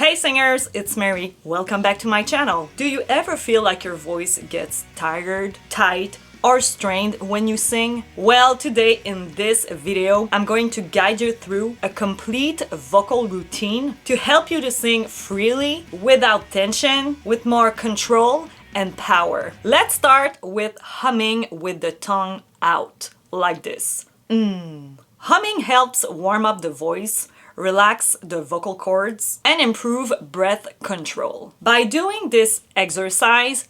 Hey singers, it's Mary. Welcome back to my channel. Do you ever feel like your voice gets tired, tight, or strained when you sing? Well, today in this video, I'm going to guide you through a complete vocal routine to help you to sing freely, without tension, with more control and power. Let's start with humming with the tongue out, like this. Humming helps warm up the voice, relax the vocal cords, and improve breath control. By doing this exercise,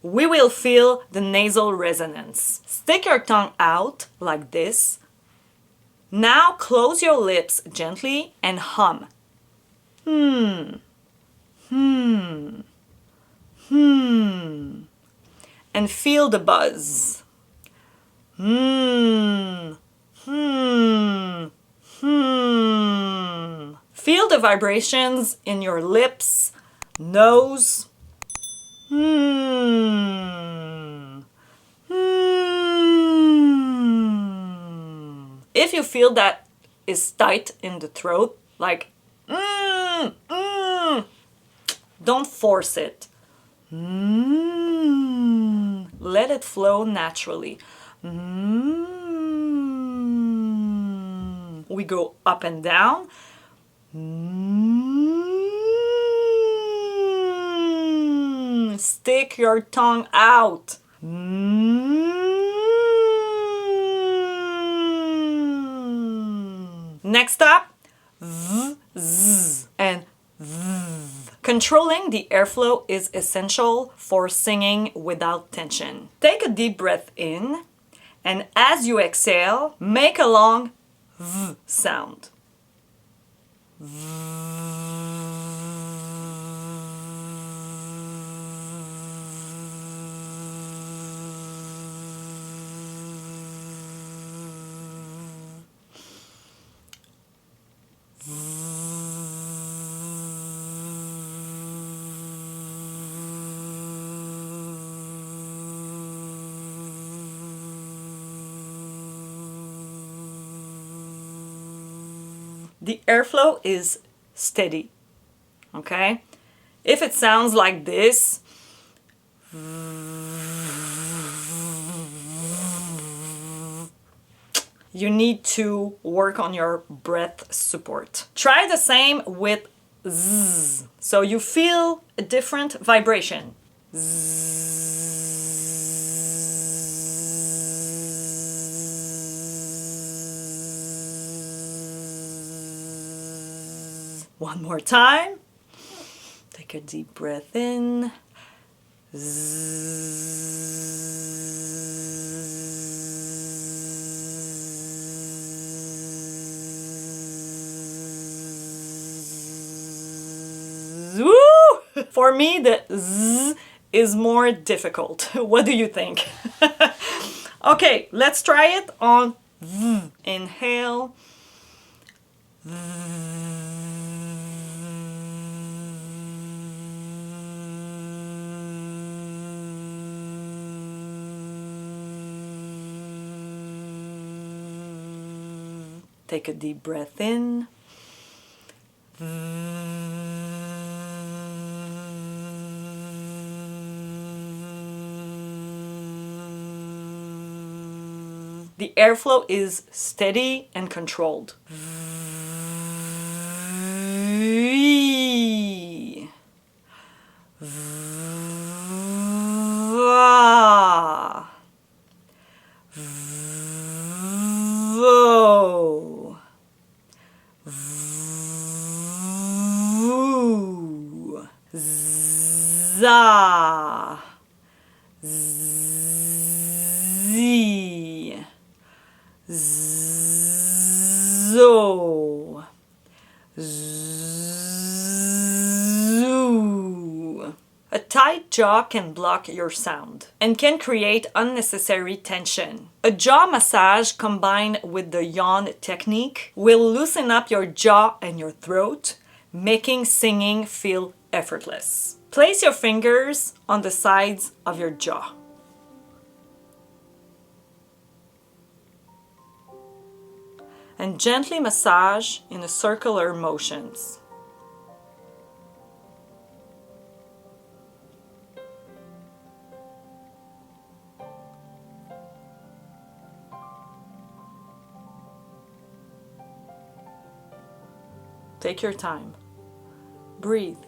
we will feel the nasal resonance. Stick your tongue out like this. Now close your lips gently and hum. And feel the buzz. Feel the vibrations in your lips, nose. If you feel that is tight in the throat, like don't force it. Let it flow naturally. We go up and down. Stick your tongue out. Next up, v, z, and v. Controlling the airflow is essential for singing without tension. Take a deep breath in, and as you exhale, make a long v sound. The airflow is steady, okay? If it sounds like this, you need to work on your breath support. Try the same with zzz, so you feel a different vibration. One more time. Take a deep breath in. Woo! For me, the z is more difficult. What do you think? Okay, let's try it on v. Inhale. Take a deep breath in. The airflow is steady and controlled. Za, zi, zo, zoo. A tight jaw can block your sound and can create unnecessary tension. A jaw massage combined with the yawn technique will loosen up your jaw and your throat, making singing feel effortless. Place your fingers on the sides of your jaw. And gently massage in a circular motions. Take your time. Breathe.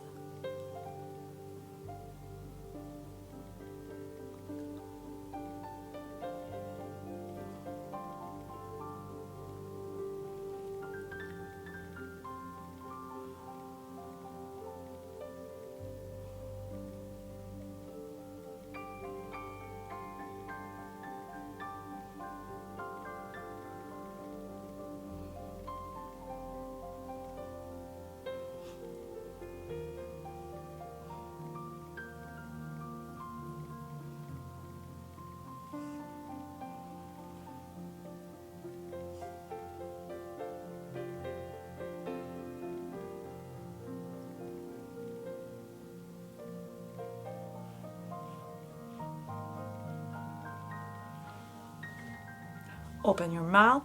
Open your mouth.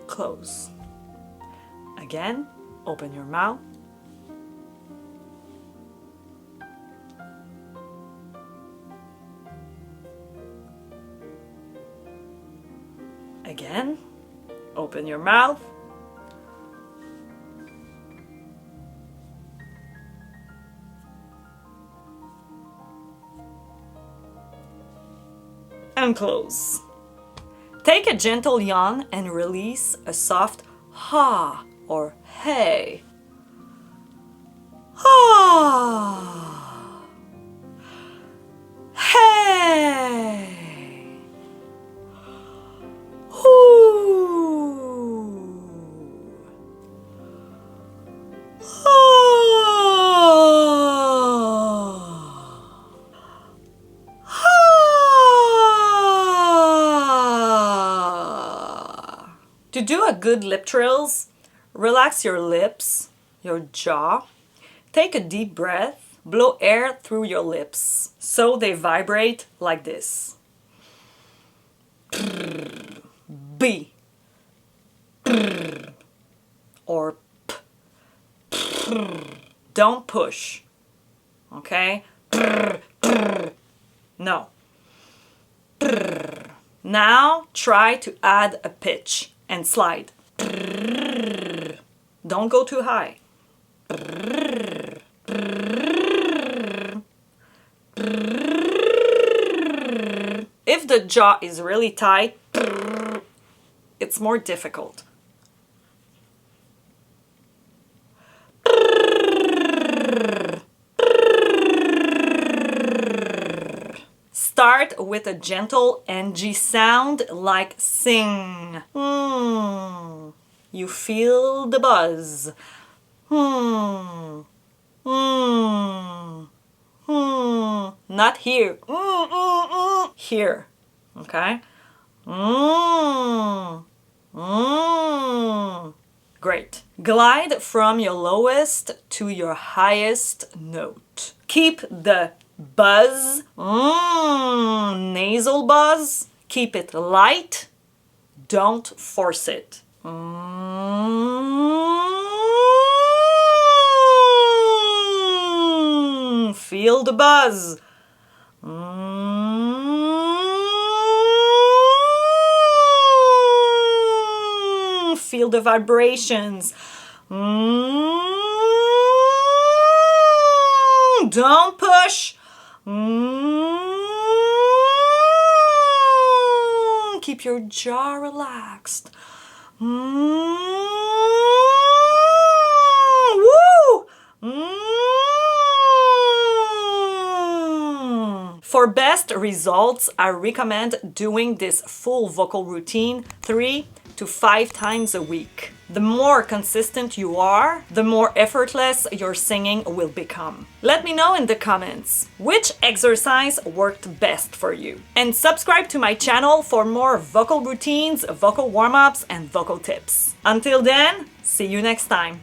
Close. Again, open your mouth. Again, open your mouth. And close. Take a gentle yawn and release a soft ha or hey. Ha. Hey. Hoo. To do a good lip trills, relax your lips, your jaw, take a deep breath, blow air through your lips so they vibrate like this. B or P. Don't push, okay? No. Now try to add a pitch and slide. Don't go too high. If the jaw is really tight, it's more difficult. Start with a gentle NG sound like sing. You feel the buzz. Not here. Here. Okay? Great. Glide from your lowest to your highest note. Keep the buzz, nasal buzz, keep it light, don't force it. Feel the buzz. Feel the vibrations. Don't push. Keep your jaw relaxed. Woo! For best results, I recommend doing this full vocal routine 3 to 5 times a week. The more consistent you are, the more effortless your singing will become. Let me know in the comments which exercise worked best for you. And subscribe to my channel for more vocal routines, vocal warm-ups, and vocal tips. Until then, see you next time.